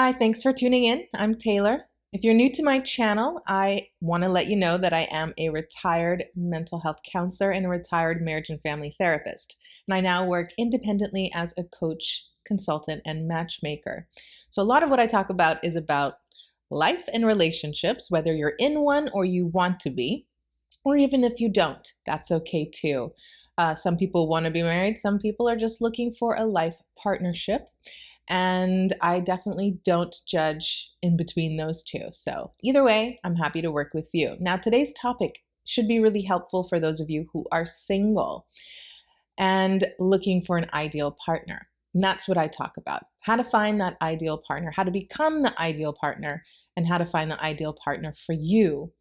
Hi, thanks for tuning in. I'm Taylor. If you're new to my channel, I want to let you know that I am a retired mental health counselor and a retired marriage and family therapist. And I now work independently as a coach, consultant, and matchmaker. So a lot of what I talk about is about life and relationships, whether you're in one or you want to be, or even if you don't, that's okay too. Some people want to be married. Some people are just looking for a life partnership. And I definitely don't judge in between those two. So either way, I'm happy to work with you. Now, today's topic should be really helpful for those of you who are single and looking for an ideal partner. And that's what I talk about. How to find that ideal partner, how to become the ideal partner, and how to find the ideal partner for you,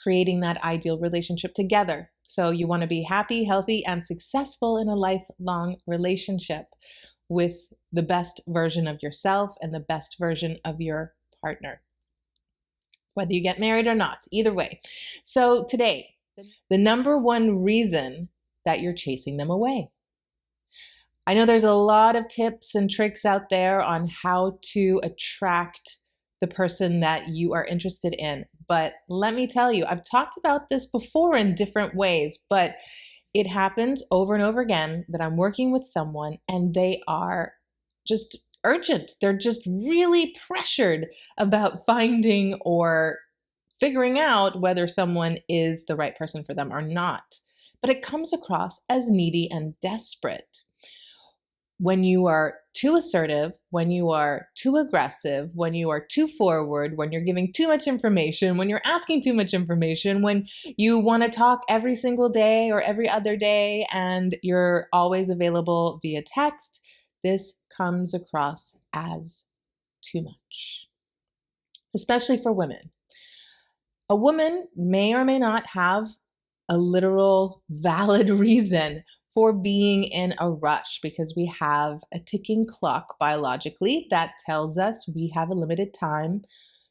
creating that ideal relationship together. So you want to be happy, healthy, and successful in a lifelong relationship with the best version of yourself and the best version of your partner, whether you get married or not, either way. So today, the number one reason that you're chasing them away. I know there's a lot of tips and tricks out there on how to attract the person that you are interested in, but let me tell you, I've talked about this before in different ways, but it happens over and over again that I'm working with someone and they are just urgent. They're just really pressured about finding or figuring out whether someone is the right person for them or not. But it comes across as needy and desperate. When you are too assertive, when you are too aggressive, when you are too forward, when you're giving too much information, when you're asking too much information, when you want to talk every single day or every other day and you're always available via text, this comes across as too much, especially for women. A woman may or may not have a literal valid reason for being in a rush because we have a ticking clock biologically that tells us we have a limited time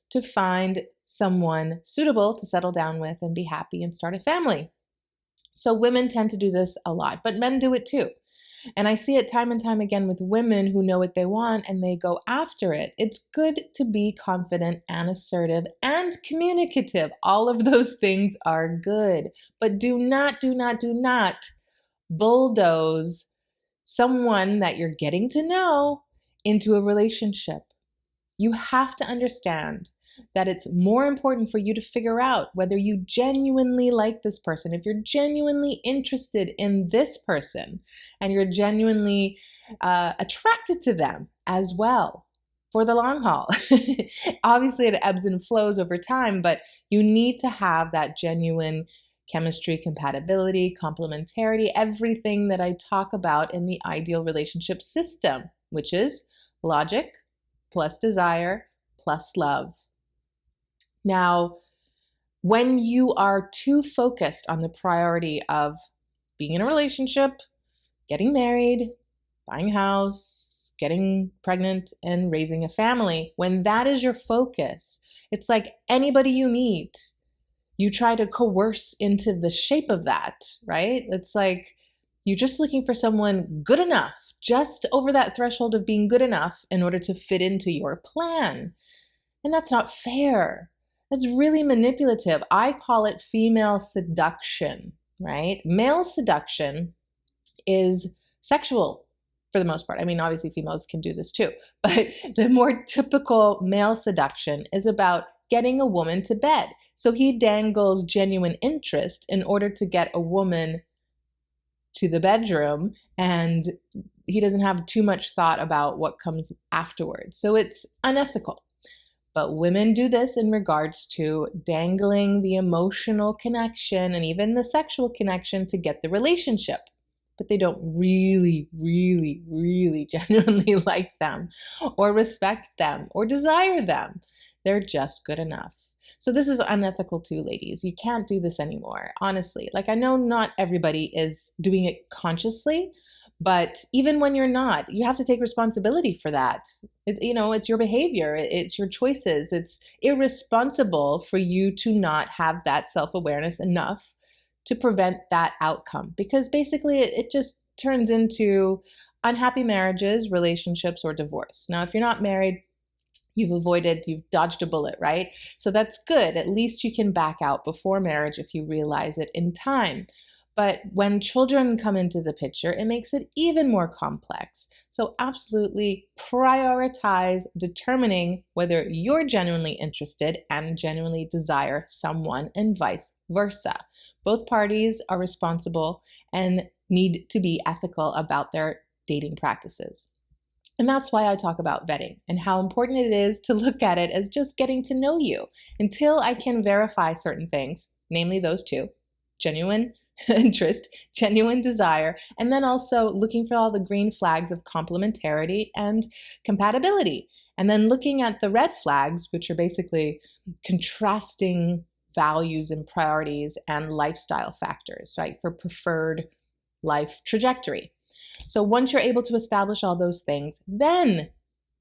to find someone suitable to settle down with and be happy and start a family. So women tend to do this a lot, but men do it too. And I see it time and time again with women who know what they want and they go after it. It's good to be confident and assertive and communicative. All of those things are good, but do not bulldoze someone that you're getting to know into a relationship. You have to understand that it's more important for you to figure out whether you genuinely like this person, if you're genuinely interested in this person, and you're genuinely attracted to them as well for the long haul. Obviously, it ebbs and flows over time, but you need to have that genuine chemistry, compatibility, complementarity, everything that I talk about in the ideal relationship system, which is logic plus desire plus love. Now, when you are too focused on the priority of being in a relationship, getting married, buying a house, getting pregnant, and raising a family, when that is your focus, it's like anybody you meet, you try to coerce into the shape of that, right? It's like you're just looking for someone good enough, just over that threshold of being good enough in order to fit into your plan. And that's not fair. That's really manipulative. I call it female seduction, right? Male seduction is sexual for the most part. I mean, obviously females can do this too, but the more typical male seduction is about getting a woman to bed. So he dangles genuine interest in order to get a woman to the bedroom, and he doesn't have too much thought about what comes afterwards. So it's unethical. But women do this in regards to dangling the emotional connection and even the sexual connection to get the relationship. But they don't really genuinely like them or respect them or desire them. They're just good enough. So this is unethical too, ladies. You can't do this anymore, honestly. Like, I know not everybody is doing it consciously, but even when you're not, you have to take responsibility for that. It's your behavior, it's your choices. It's irresponsible for you to not have that self-awareness enough to prevent that outcome, because basically it just turns into unhappy marriages, relationships, or divorce. Now, if you're not married, you've dodged a bullet, right? So that's good. At least you can back out before marriage if you realize it in time. But when children come into the picture, it makes it even more complex. So absolutely prioritize determining whether you're genuinely interested and genuinely desire someone and vice versa. Both parties are responsible and need to be ethical about their dating practices. And that's why I talk about vetting and how important it is to look at it as just getting to know you until I can verify certain things, namely those two: genuine interest, genuine desire, and then also looking for all the green flags of complementarity and compatibility. And then looking at the red flags, which are basically contrasting values and priorities and lifestyle factors, right, for preferred life trajectory. So once you're able to establish all those things, then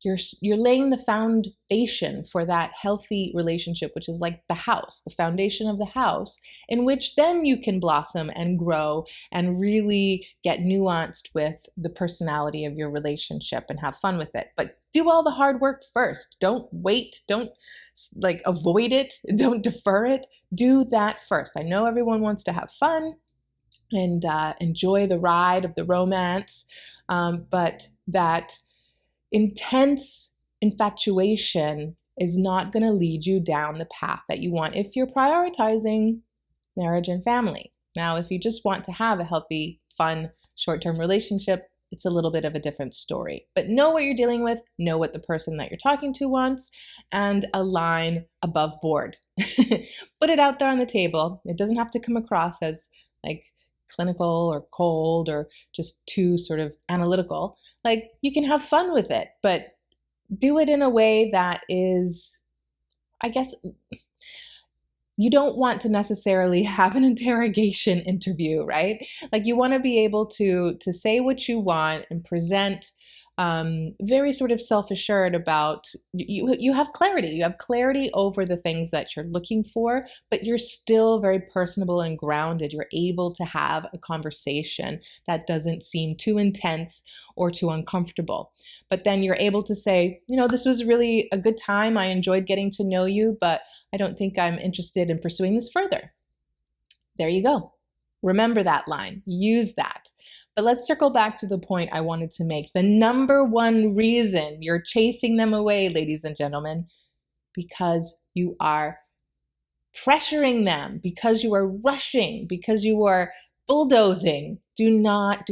you're laying the foundation for that healthy relationship, which is like the house, the foundation of the house, in which then you can blossom and grow and really get nuanced with the personality of your relationship and have fun with it. But do all the hard work first. Don't wait. Don't avoid it. Don't defer it. Do that first. I know everyone wants to have fun and enjoy the ride of the romance, but that intense infatuation is not going to lead you down the path that you want if you're prioritizing marriage and family. Now, if you just want to have a healthy, fun, short-term relationship, it's a little bit of a different story. But know what you're dealing with, know what the person that you're talking to wants, and align above board. Put it out there on the table. It doesn't have to come across as like clinical or cold or just too sort of analytical. Like, you can have fun with it, but do it in a way that is, I guess, you don't want to necessarily have an interrogation interview, right? Like, you want to be able to say what you want and present very sort of self-assured about you have clarity. You have clarity over the things that you're looking for, but you're still very personable and grounded. You're able to have a conversation that doesn't seem too intense or too uncomfortable. But then you're able to say, this was really a good time. I enjoyed getting to know you, but I don't think I'm interested in pursuing this further. There you go. Remember that line. Use that. But let's circle back to the point I wanted to make. The number one reason you're chasing them away, ladies and gentlemen, because you are pressuring them, because you are rushing, because you are bulldozing. Do not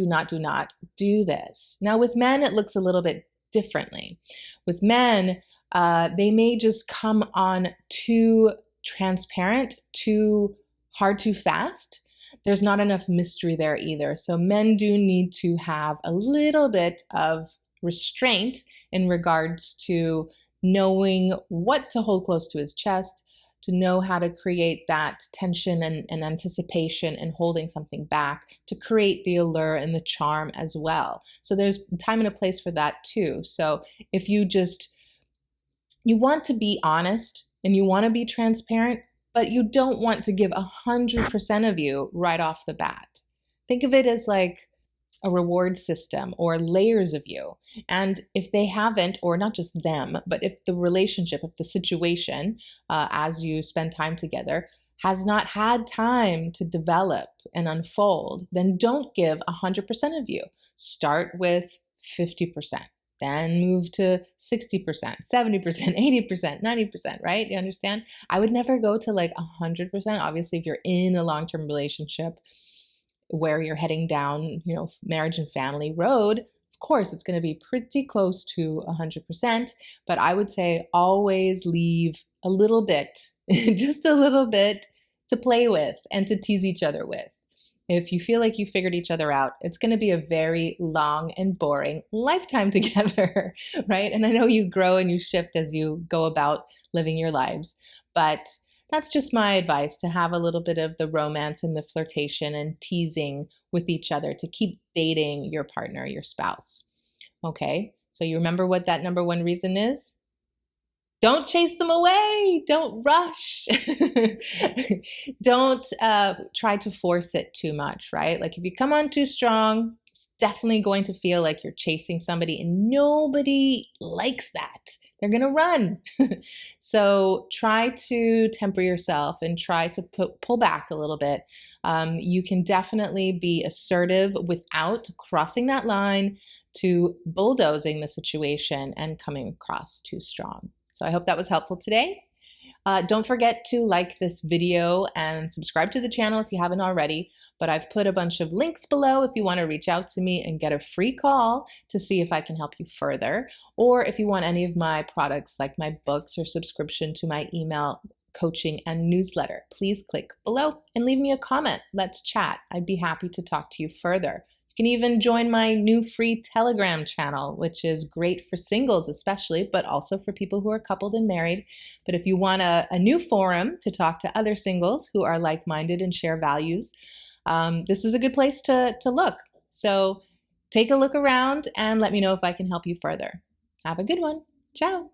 do this. Now, with men, it looks a little bit differently. With men, they may just come on too transparent, too hard, too fast. There's not enough mystery there either. So men do need to have a little bit of restraint in regards to knowing what to hold close to his chest, to know how to create that tension and anticipation and holding something back, to create the allure and the charm as well. So there's time and a place for that too. So if you want to be honest and you want to be transparent, but you don't want to give 100% of you right off the bat. Think of it as like a reward system or layers of you. And if they haven't, or not just them, but if the relationship, if the situation, as you spend time together, has not had time to develop and unfold, then don't give 100% of you. Start with 50%. Then move to 60%, 70%, 80%, 90%, right? You understand? I would never go to like 100%. Obviously, if you're in a long-term relationship where you're heading down, marriage and family road, of course, it's going to be pretty close to 100%. But I would say always leave a little bit, just a little bit to play with and to tease each other with. If you feel like you figured each other out, it's going to be a very long and boring lifetime together, right? And I know you grow and you shift as you go about living your lives, but that's just my advice, to have a little bit of the romance and the flirtation and teasing with each other to keep dating your partner, your spouse. Okay, so you remember what that number one reason is? Don't chase them away. Don't rush. Don't try to force it too much, right? Like if you come on too strong, It's definitely going to feel like you're chasing somebody, and nobody likes that. They're going to run. So try to temper yourself and try to pull back a little bit. You can definitely be assertive without crossing that line to bulldozing the situation and coming across too strong. So I hope that was helpful today. Don't forget to like this video and subscribe to the channel if you haven't already, but I've put a bunch of links below if you want to reach out to me and get a free call to see if I can help you further, or if you want any of my products like my books or subscription to my email coaching and newsletter, please click below and leave me a comment. Let's chat. I'd be happy to talk to you further. You can even join my new free Telegram channel, which is great for singles especially, but also for people who are coupled and married. But if you want a new forum to talk to other singles who are like-minded and share values, this is a good place to look. So take a look around and let me know if I can help you further. Have a good one. Ciao.